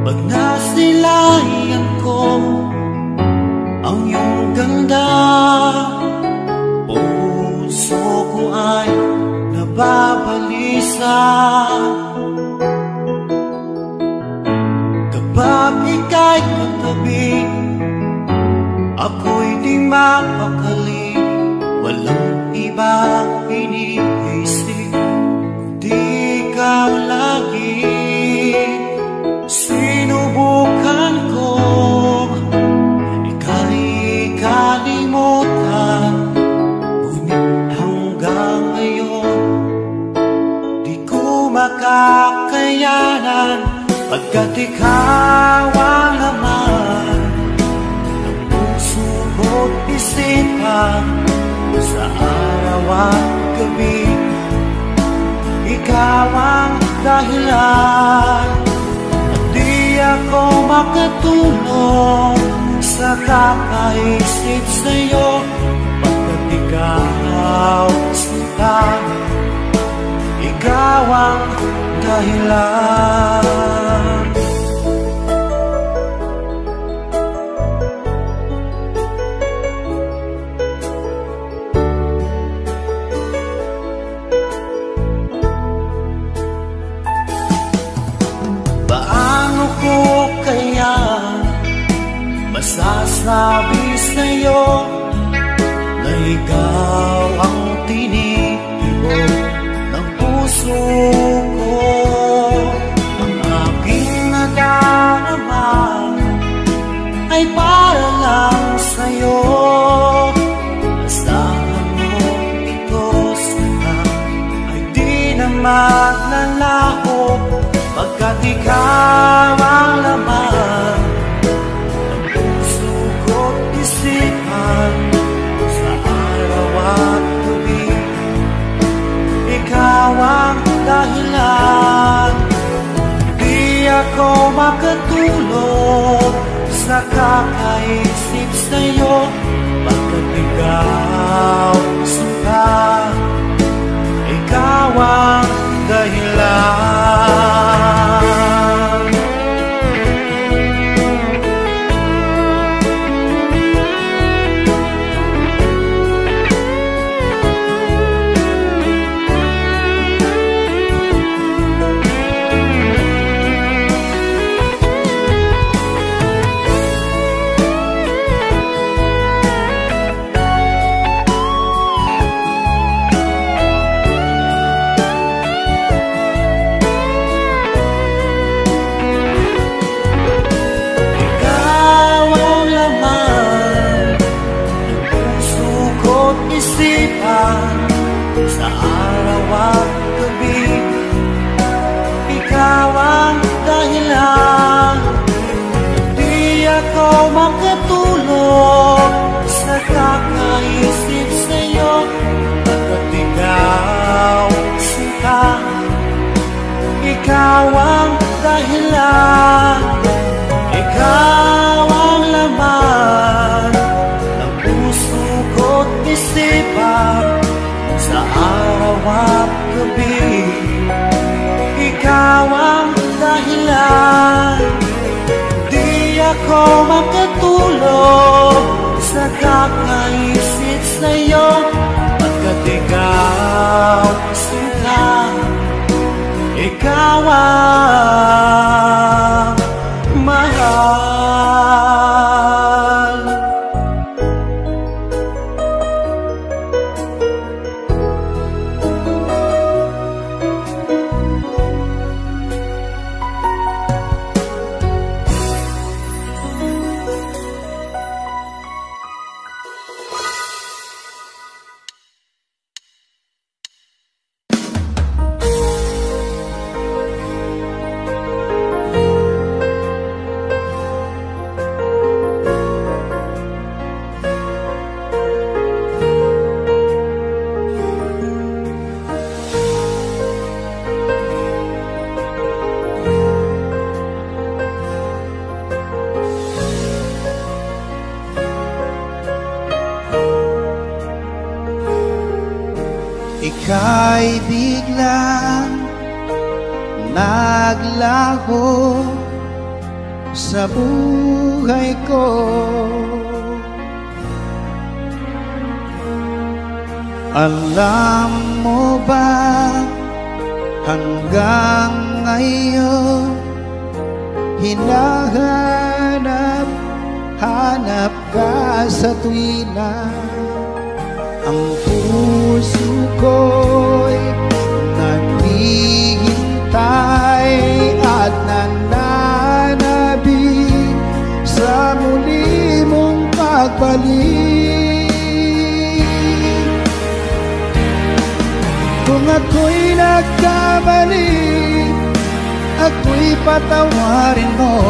Pag nasilayan ko ang iyong ganda, puso ko ay nababalisa. Kapag ika'y katabi, ako'y di mapakali. Walang ibang iniisip, di ikaw lagi. Sinubukan ko ika'y kalimutan, ngunit hanggang ngayon di ko makakayanan. Pagkat ikaw ang laman ng puso ko't isipan, sa araw at gabi ikaw ang dahilan. At di ako makatulog sa kakaisip sa'yo, pagkat ikaw sinta, ikaw ang dahilan. Paano ko kaya masasabi sa'yo na ikaw ang tinitibok ng puso ko? Ang aking nadarama ay para lang sa'yo. Asahan mo ito sana ay di na maglalaho, pagkat ikaw ang laman ng puso ko't isipan, sa araw at gabi ikaw ang dahilan. Di ako makatulog sa kakaisip sa'yo, pagkat ikaw sinta, ikaw ang dahilan. Sa araw at gabi ikaw ang dahilan. Di ako makatulog sa kakaisip sa'yo, pagkat ikaw sinta, ikaw ang dahilan. Ikaw ang laman ng puso ko't isipan, sa araw at gabi ikaw ang dahilan. Di ako makatulog sa kakaisip sa'yo, pagkat ikaw sinta, ikaw ang mahal. Ika'y biglang naglaho sa buhay ko. Alam mo ba, hanggang ngayon hinahanap ka sa tuwina. Ang puso ko'y naghihintay at nananabik sa muli mong pagbalik. Kung ako'y nagkamali, ako'y patawarin mo.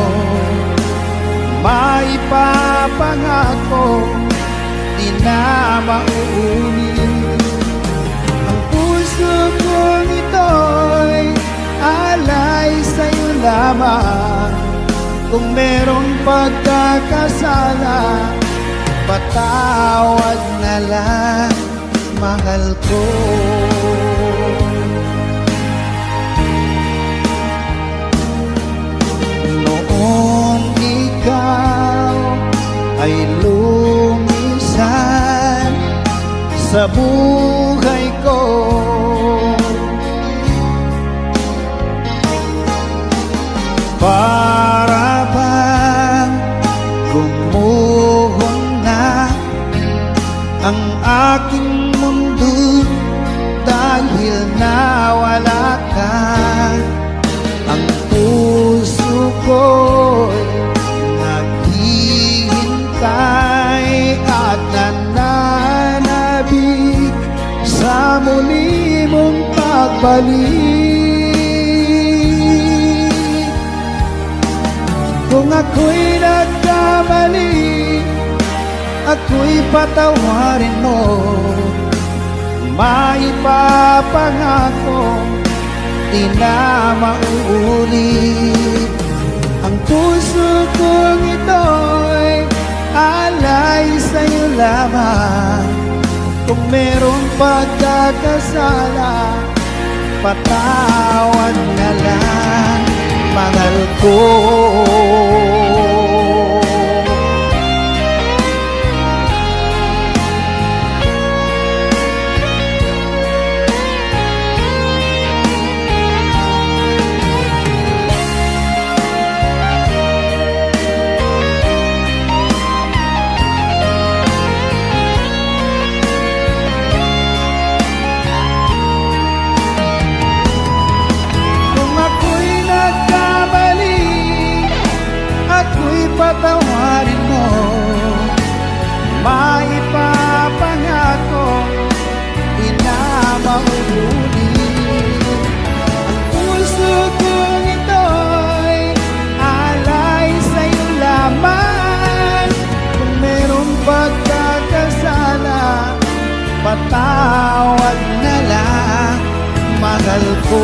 Maipapangako, di na mauulit. Ang puso kong ito'y alay sa'yo lamang. Kung merong pagkakasala, patawad na lang, mahal ko. Noong ikaw ay lumisan sa buhay ko, para bang gumuhon na ang aking mundo dahil nawala ka. Ang puso ko'y naghihintay at nananabik sa muli mong pagbalik. Kung ako'y nagkamali, ako'y patawarin mo. Maipapangako, di na mauulit. Ang puso kong ito'y alay sa'yo lamang. Kung merong pagkakasala, patawad na lang, mahal ko. Patawarin mo, maipapangako, di na mauulit. Ang puso kong ito'y alay sa'yo lamang. Kung merong pagkakasala, patawad na lang, mahal ko.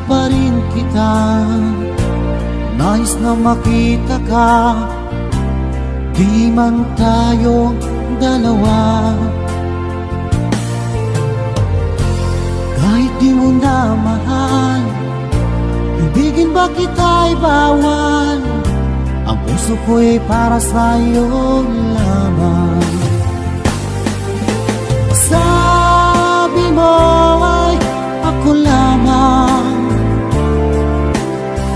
Pa rin kita, nais na makita ka, di man tayo dalawa. Kahit di mo na mahal, ibigin ba kita'y bawal? Ang puso ko'y para sa'yo lamang. Sabi mo ay ako lamang,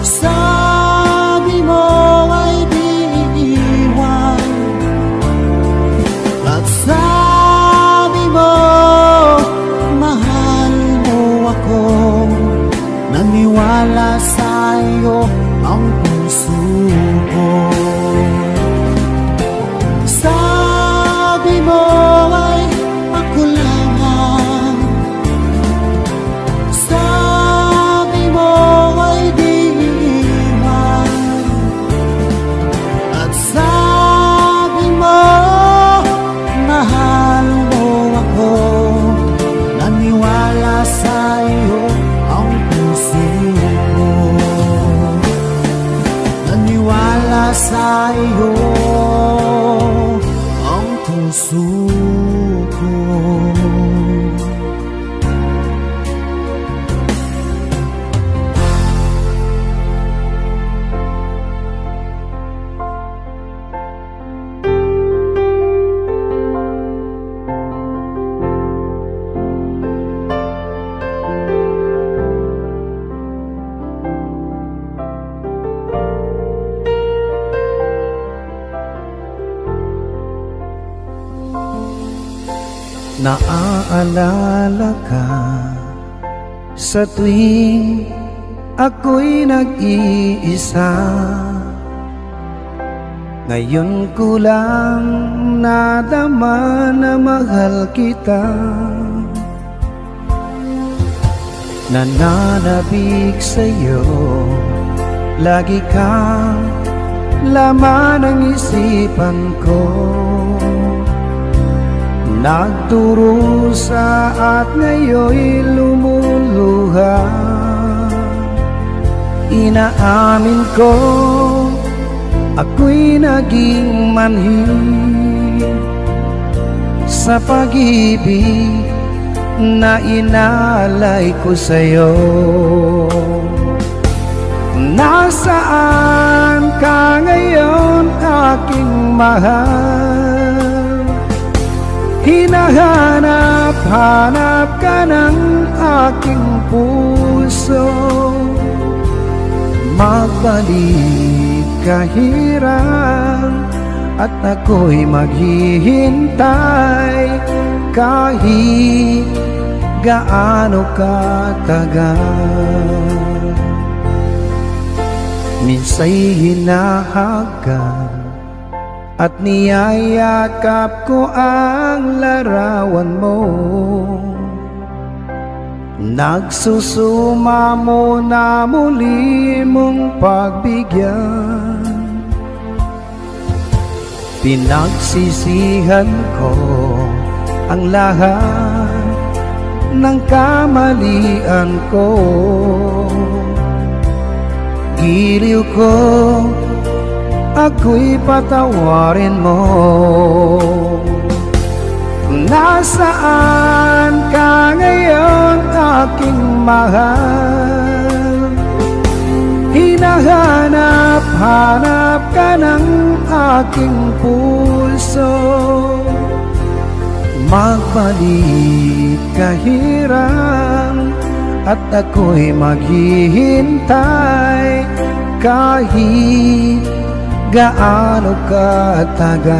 sabi mo ay di iiwan, at sabi mo mahal mo ako. Naniwala sa'yo ang puso ko. Sabi mo ay ako lamang, sabi mo Naaalala ka sa tuwing ako'y nag-iisa. Ngayon ko lang nadama na mahal kita. Nananabik sa'yo, lagi kang laman ng isipan ko. Nagdurusa at ngayon'y lumuluha. Inaamin ko, ako'y naging manhid sa pag-ibig na inalay ko sa'yo. Nasaan ka ngayon, aking mahal? Hinahanap-hanap ka ng aking puso. Magbalik ka hirang at ako'y maghihintay kahit gaano katagal. Minsa'y hinahagkan at niyayakap ko ang larawan mo. Nagsusumamo na muli mong pagbigyan. Pinagsisihan ko ang lahat ng kamalian ko. Giliw ko, ako'y patawarin mo. Nasaan ka ngayon, aking mahal? Hinahanap-hanap ka ng aking puso. Magbalik ka hirang at ako'y maghihintay kahit gaano katagal.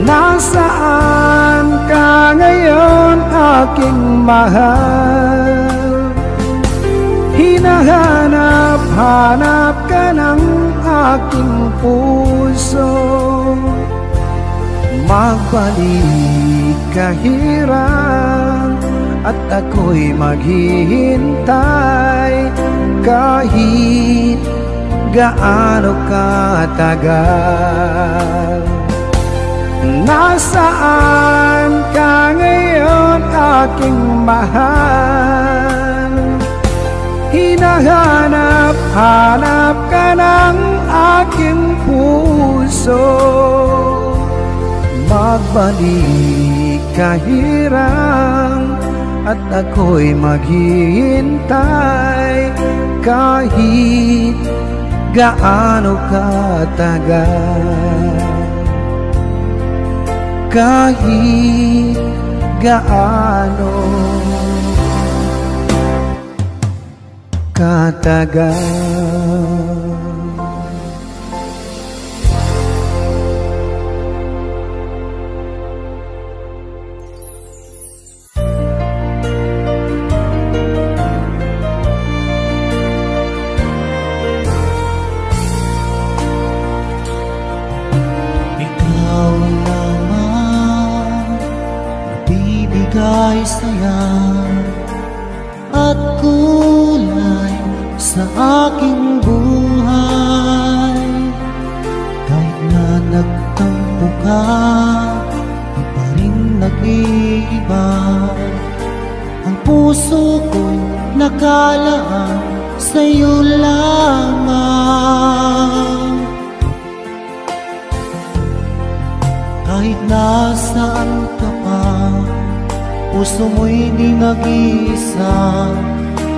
Nasaan ka ngayon, aking mahal? Hinahanap-hanap ka ng aking puso. Magbalik ka hirang at ako'y maghihintay kahit gaano katagal. Nasaan ka ngayon, aking mahal? Hinahanap-hanap ka ng aking puso. Magbalik ka hirang at ako'y maghihintay kahit gaano katagal. Kahit gaano katagal. Bigay saya at kulay sa aking buhay. Kahit na nagtampo ka, di pa rin nag-iiba. Ang puso ko'y nakalaan sa'yo lamang. Kahit nasaan ka pa, puso mo'y di nag-iisa.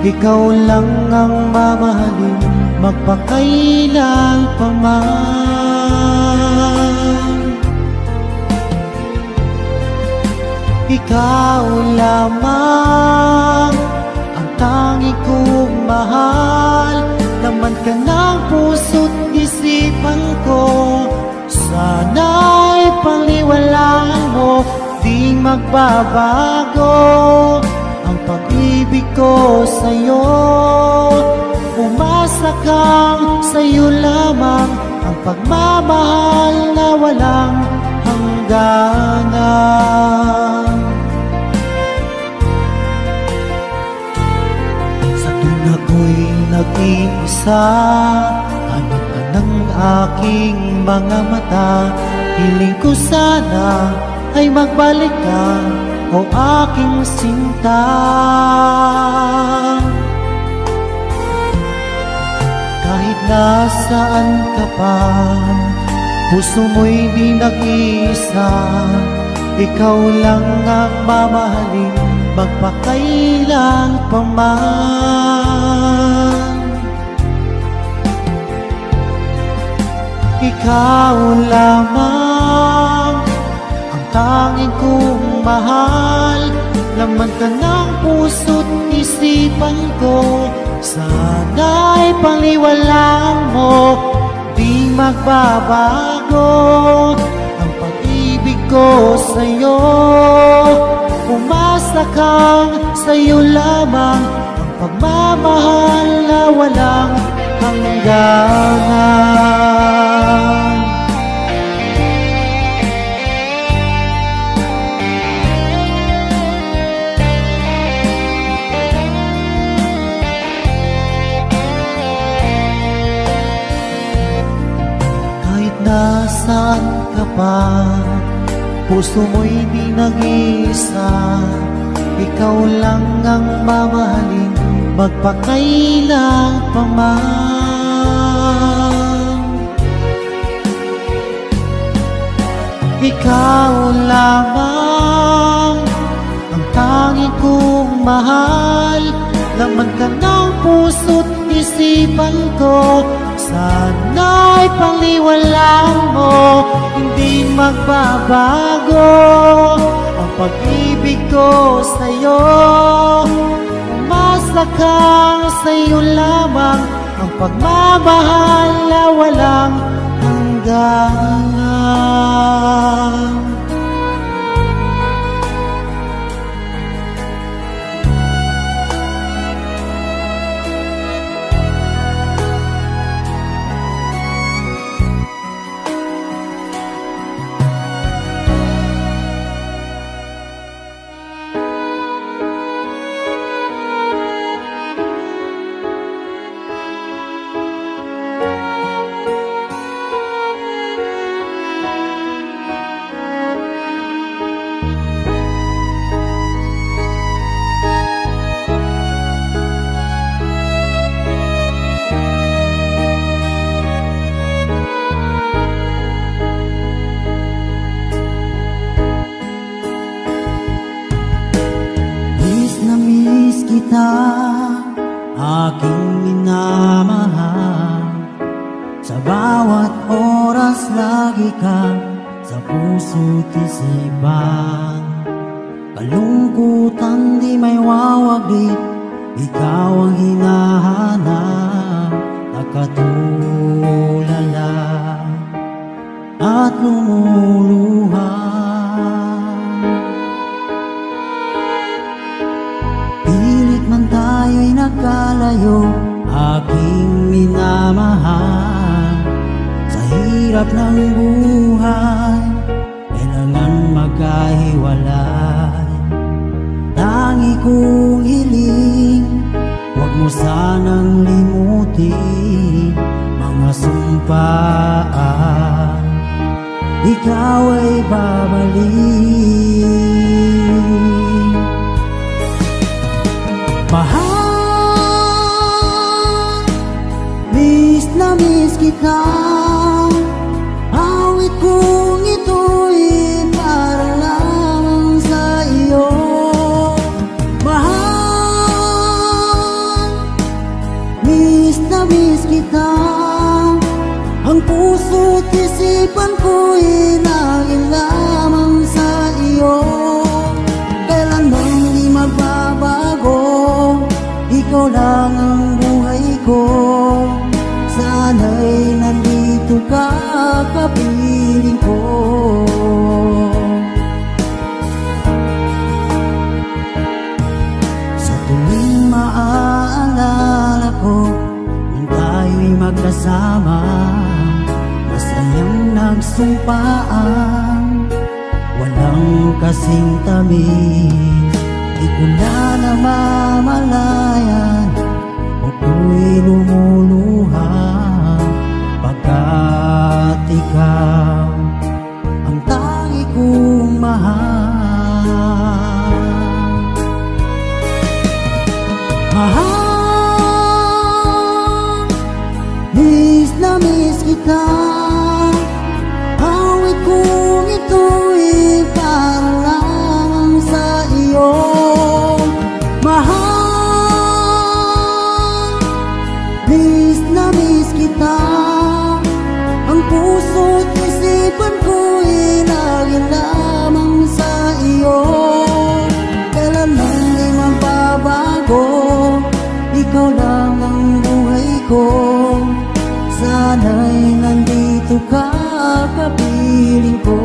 ikaw lang ang mamahalin magpakailan pa man. Ikaw lamang ang tangi kong mahal, laman ka ng puso't isipan ko. Sana'y paniwalaan mo, di magbabago ang pag-ibig ko sa'yo. Umasa kang sa'yo lamang ang pagmamahal na walang hangganan. Sa tuwing ako'y nag-iisa, hanap ka ng aking mga mata. Hiling ko sana ay magbalik ka, o aking sinta. Kahit nasaan ka pa, puso mo'y di nag-iisa. Ikaw lang ang mamahalin magpakailan pa man. Ikaw lamang ang tanging kong mahal, laman ka ng puso't isipan ko. Sana'y paniwalaan mo, di magbabago ang pag-ibig ko sa'yo. Umasa kang sa'yo lamang ang pagmamahal na walang hangganan. Nasaan ka pa, puso mo'y di nag-iisa. Ikaw lang ang mamahalin magpakailan pa man. Ikaw lamang ang tanging kong mahal, laman ka ng puso't isipan ko. Sana'y paniwalaan mo, hindi magbabago ang pag-ibig ko sa'yo. Umasa kang sa'yo lamang ang pagmamahal na walang hangganan. Aking minamahal, sa bawat oras lagi ka sa puso't isipan. Kalungkutan di may wawaglit, ikaw ang hinahanap. Nakatulala at lumuluha, pilit man tayo'y nagkalayo, aking minamahal. Sa hirap ng buhay, kailangan magkahiwalay. Tangi kong hiling, huwag mo sanang limutin mga sumpaan, ikaw ay babalik. Mahal, miss na miss kita. Awit kong ito'y para lamang sa iyo. Mahal, kasing tamis, di ko na namamalayan, ako'y lumuluha pagkat ikaw ang tangi kong mahal. Mahal, miss na miss kita, awit kong ito'y para lang sa iyo. Mahal, miss na miss kita, ang puso't isipan ko'y lagi lamang sa iyo. Kailanman di magbabago, ikaw lang ang buhay ko. Sana'y nandito ka, kapiling ko.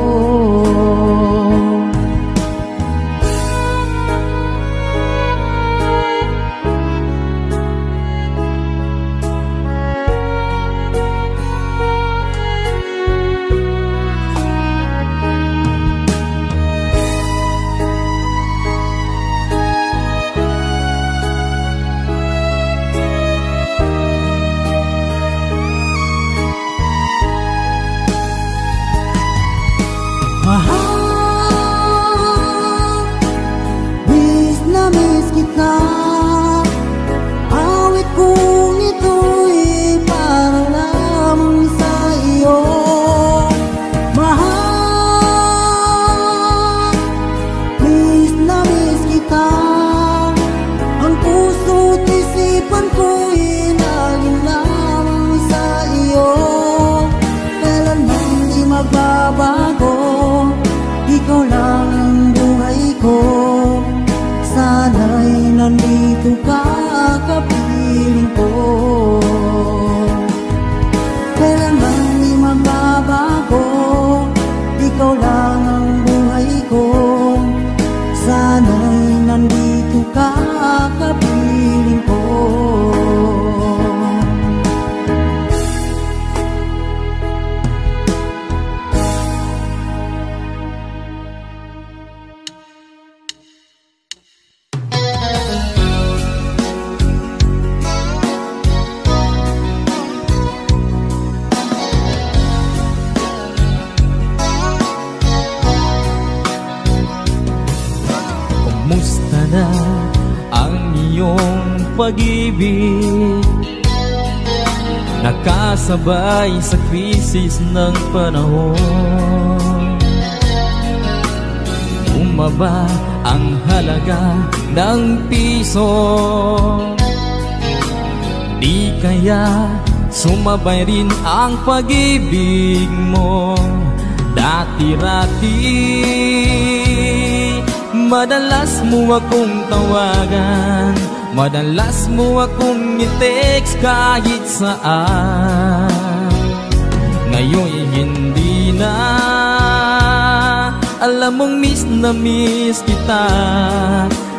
Mahal, miss na miss kita, awit kong ito'y para lamang sa iyo. Mahal, miss na miss kita, ang puso't isipan ko'y lagi lamang sa iyo. Kailanman di magbabago, ikaw lang ang buhay ko. Sana'y nandito ka, kapiling ko. Kailanman di magbabago, ikaw lang ang buhay ko. Sana'y nandito ka, kapiling ko. Kumusta na ang iyong pag-ibig? Nakasabay sa krisis ng panahon. Bumaba ang halaga ng piso, di kaya sumabay rin ang pag-ibig mo. Dati-rati madalas mo akong tawagan, madalas mo akong i-text kahit saan. Ngayon hindi na, alam mong miss na miss kita.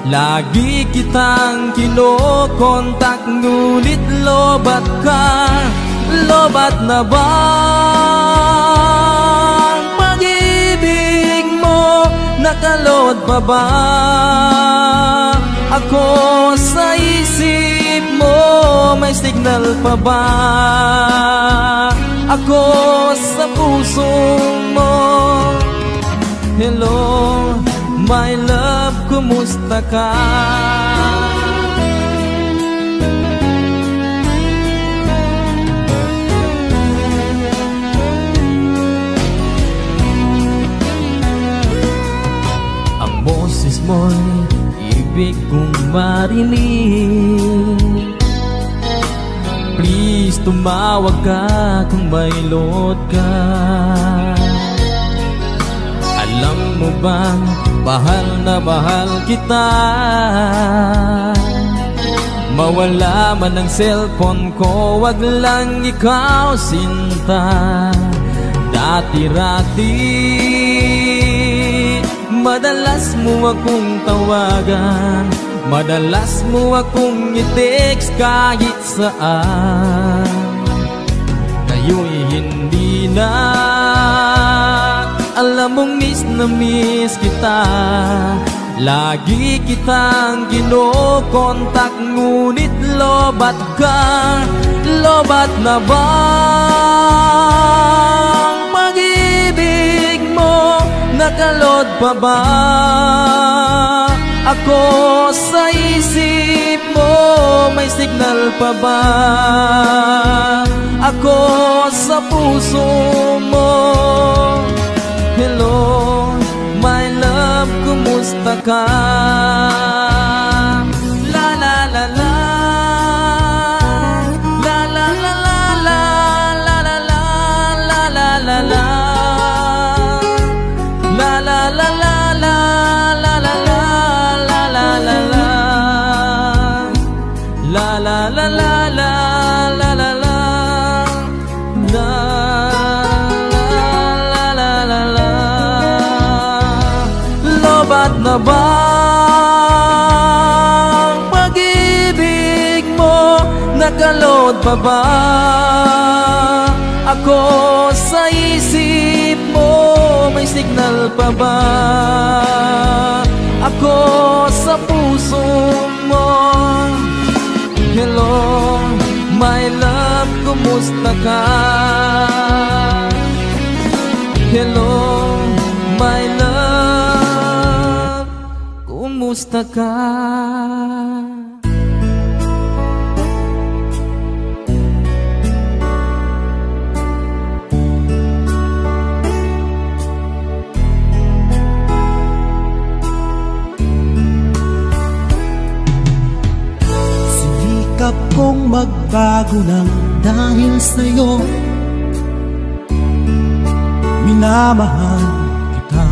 Lagi kitang kinokontak, ngunit lobat ka. Lobat na ba ang pag-ibig mo? Nakalod pa ba ako sa isip mo? May signal pa ba ako sa puso mo? Hello, my love, kumusta ka? Ang boses mo'y ibig kong marinig. Please, tumawag ka kung may load ka. Alam mo bang mahal na mahal kita? Mawala man ang cellphone ko, wag lang ikaw sinta. Dati-rati madalas mo akong tawagan, madalas mo akong i-text kahit saan. Ngayon'y hindi na, alam mong miss na miss kita. Lagi kitang kinokontak, ngunit lobat ka. Lobat na bang pag-ibig mo? Nakalod pa ba ako sa isip mo? May signal pa ba ako sa puso mo? Hello, my love, kumusta ka? La la la la, la la la la la, la la la la la la la, la la la la la, la la la la la la la, la la la la la, la la la. Lobat na bang pag-ibig mo? Nakalod pa ba ako sa isip mo? May signal pa ba ako sa puso mo? Hello, my love, kumusta ka? Hello, my love, kumusta ka? Sinikap kong magbago ng dahil sa'yo. Minamahal kita.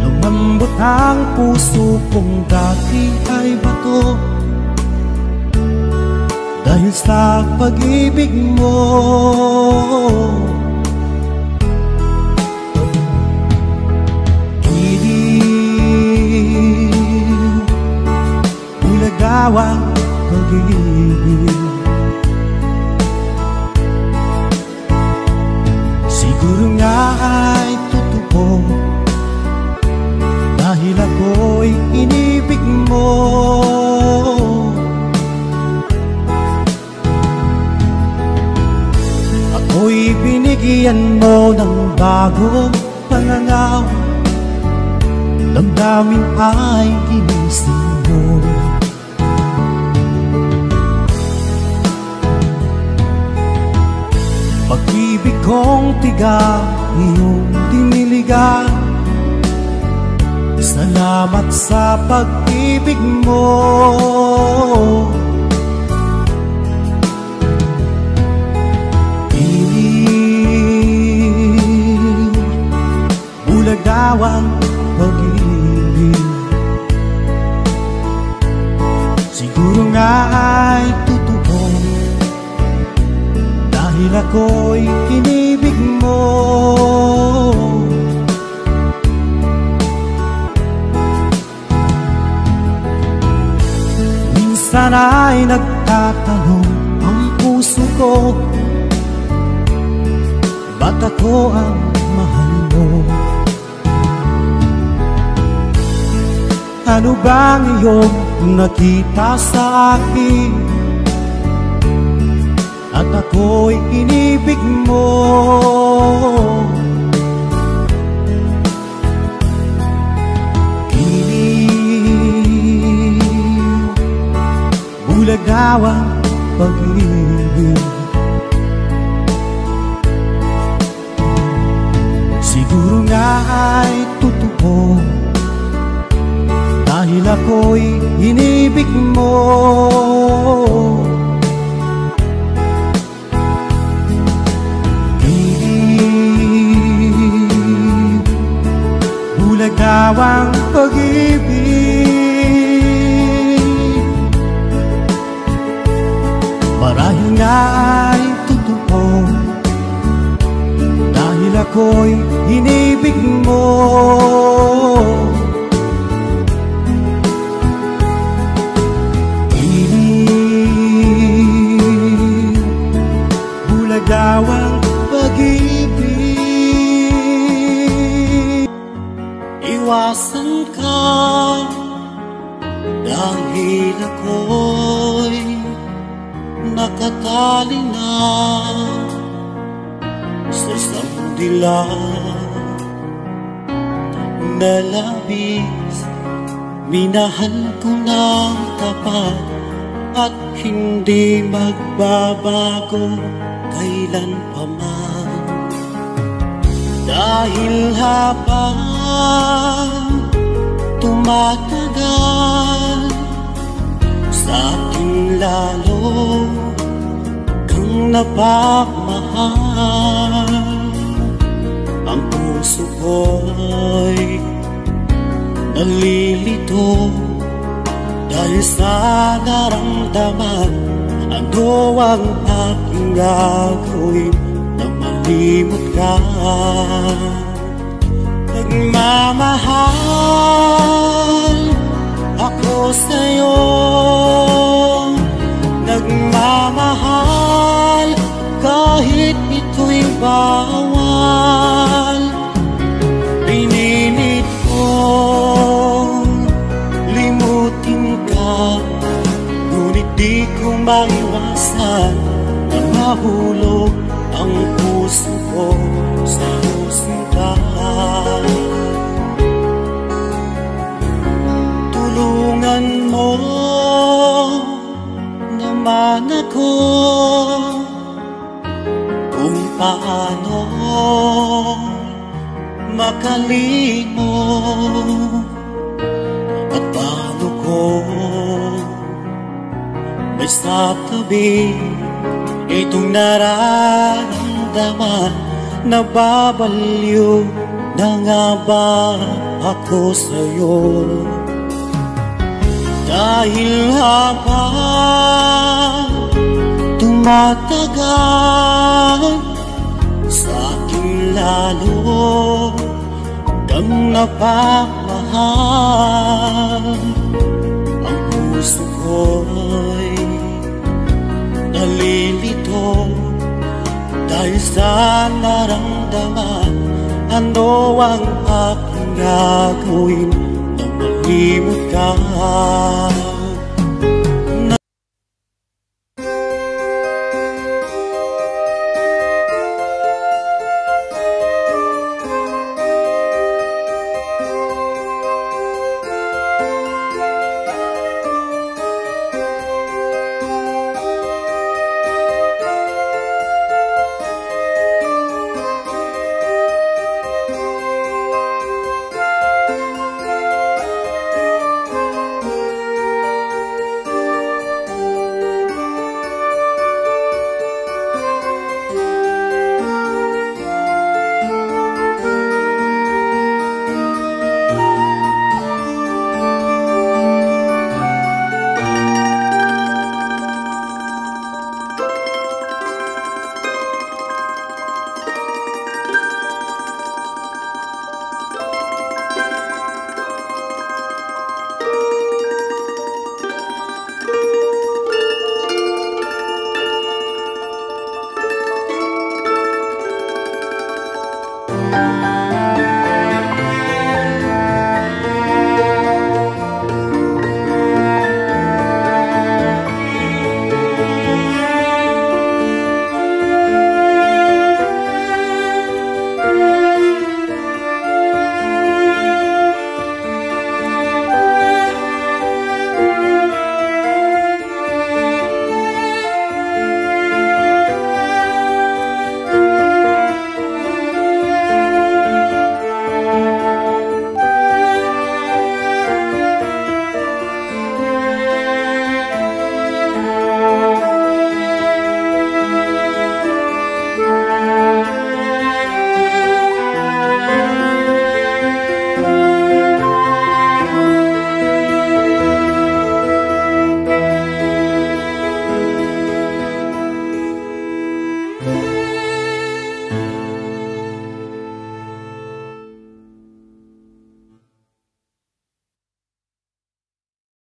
Lumambot ang puso kong dati ay bato, dahil sa pag-ibig mo. Giliw, ulagawang pag-ibig. Siguro nga ay totoo, dahil ako'y inibig mo. Ako'y binigyan mo ng bagong pananaw, damdamin ay ginising mo. Pag-ibig kong tiga, iyong diniligan. Salamat sa pag-ibig mo. Iliw, bulagawang pag-ibig. Siguro nga ay totoo, dahil ako'y inibig mo. Minsan ay nagtatanong ang puso ko, ba't ako ang mahal mo? Ano bang iyong nakita sa akin, at ako'y inibig mo? Giliw, bulagawang pag-ibig. Siguro nga ay totoo, dahil ako'y inibig mo. Bulagawang pag-ibig. Marahil nga ay totoo, dahil ako'y inibig mo. Iliw, bulagawang pag-ibig. Nasaan ka? Dahil ako'y nakatali na sa isang dilag na labis. Minahal ko ng tapat at hindi magbabago kailan pa man. Dahil habang tumatagal, sa akin lalo kang napagmahal. Ang puso ko'y nalilito dahil sa naramdaman. Ano ang aking gagawin na malimot ka? Nagmamahal ako sa'yo, nagmamahal kahit ito'y bawal. Pinilit kong limutin ka, ngunit di ko maiwasan na mahulog ang puso ko sa musika. Tulungan mo naman ako kung paano makalimot at paano ko may sa tabi itong nararamdaman. Nababaliw na nga ba ako sa'yo? Dahil habang tumatagal, sa akin lalo kang napagmahal. Ang puso ko'y nalilito dahil sa naramdaman. Ano ang aking gagawin na malimot ka?